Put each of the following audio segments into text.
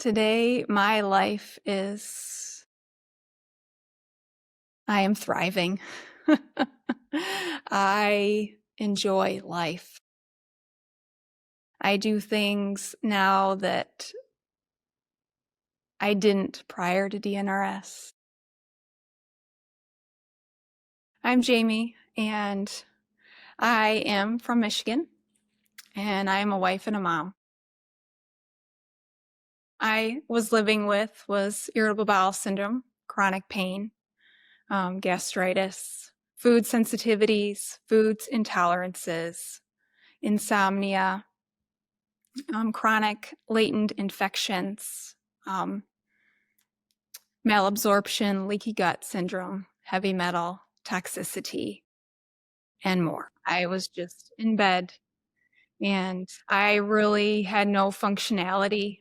Today, my life is, I am thriving. I enjoy life. I do things now that I didn't prior to DNRS. I'm Jamie, and I am from Michigan, and I am a wife and a mom. I was living with irritable bowel syndrome, chronic pain, gastritis, food sensitivities, food intolerances, insomnia, chronic latent infections, malabsorption, leaky gut syndrome, heavy metal, toxicity, and more. I was just in bed and I really had no functionality.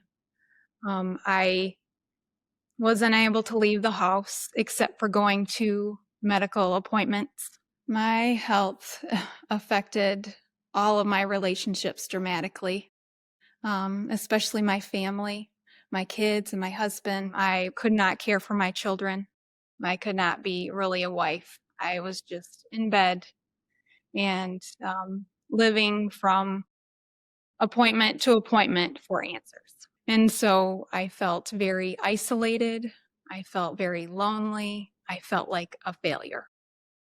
I was unable to leave the house except for going to medical appointments. My health affected all of my relationships dramatically, especially my family, my kids, and my husband. I could not care for my children. I could not be really a wife. I was just in bed and living from appointment to appointment for answers. And so I felt very isolated. I felt very lonely. I felt like a failure.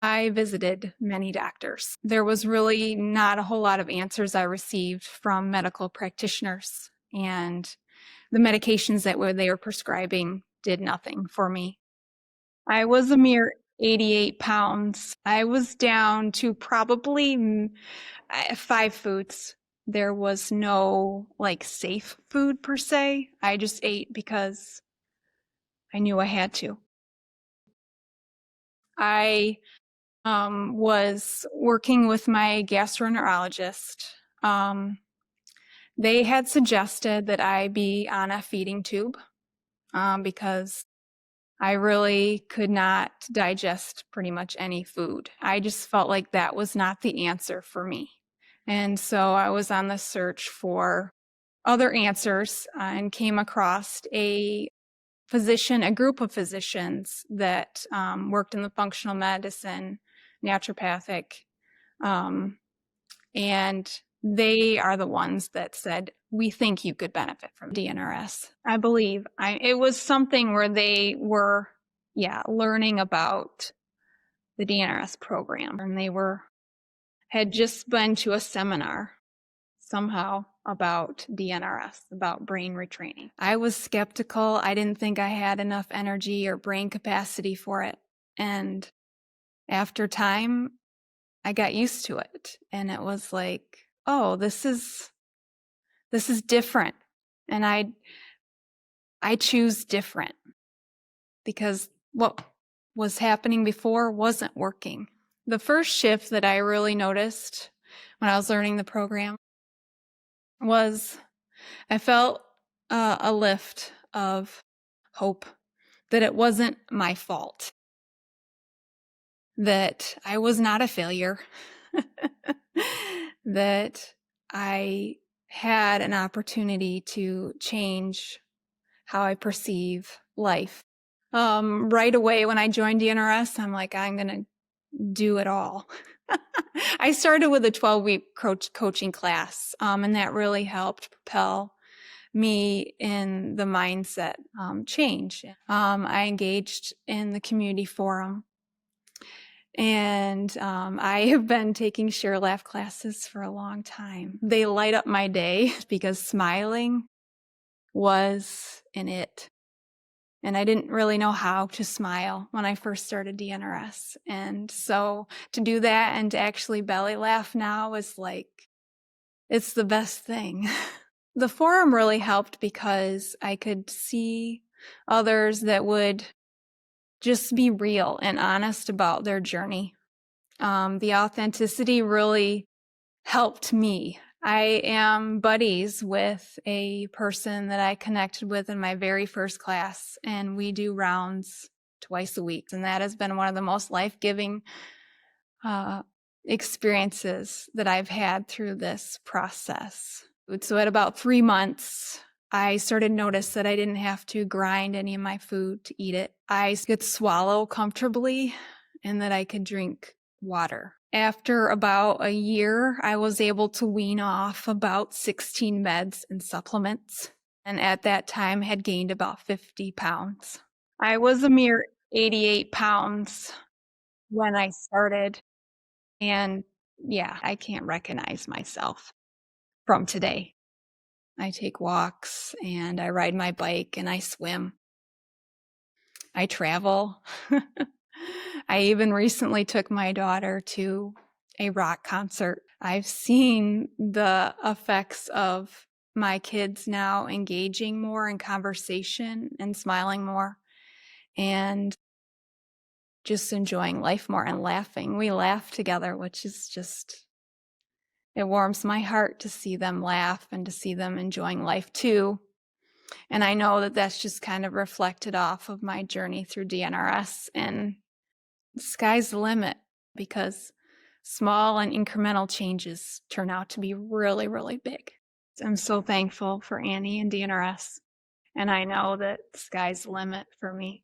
I visited many doctors. There was really not a whole lot of answers I received from medical practitioners, and the medications that they were prescribing did nothing for me. I was a mere 88 pounds. I was down to probably 5 foods. There was no safe food per se. I just ate because I knew I had to. I was working with my gastroenterologist. They had suggested that I be on a feeding tube because I really could not digest pretty much any food. I just felt like that was not the answer for me. And so I was on the search for other answers and came across a group of physicians that worked in the functional medicine, naturopathic, and they are the ones that said, we think you could benefit from DNRS. I believe it was something where they were, learning about the DNRS program, and they had just been to a seminar somehow about DNRS, about brain retraining. I was skeptical. I didn't think I had enough energy or brain capacity for it. And after time, I got used to it. And it was like, oh, this is different. And I choose different because what was happening before wasn't working. The first shift that I really noticed when I was learning the program was I felt a lift of hope that it wasn't my fault, that I was not a failure, that I had an opportunity to change how I perceive life. Right away when I joined DNRS, I'm like, I'm going to do it all. I started with a 12-week coaching class, and that really helped propel me in the mindset change. I engaged in the community forum, and I have been taking Share Laugh classes for a long time. They light up my day because smiling was in it. And I didn't really know how to smile when I first started DNRS. And so to do that and to actually belly laugh now is like, it's the best thing. The forum really helped because I could see others that would just be real and honest about their journey. The authenticity really helped me. I am buddies with a person that I connected with in my very first class, and we do rounds twice a week. And that has been one of the most life-giving experiences that I've had through this process. So at about 3 months, I started to notice that I didn't have to grind any of my food to eat it. I could swallow comfortably and that I could drink water. After about a year, I was able to wean off about 16 meds and supplements, and at that time had gained about 50 pounds. I was a mere 88 pounds when I started, and yeah, I can't recognize myself from today. I take walks and I ride my bike and I swim. I travel. I even recently took my daughter to a rock concert. I've seen the effects of my kids now engaging more in conversation and smiling more and just enjoying life more and laughing. We laugh together, which is just, it warms my heart to see them laugh and to see them enjoying life too. And I know that that's just kind of reflected off of my journey through DNRS, and the sky's the limit because small and incremental changes turn out to be really, really big. I'm so thankful for Annie and DNRS, and I know that the sky's the limit for me.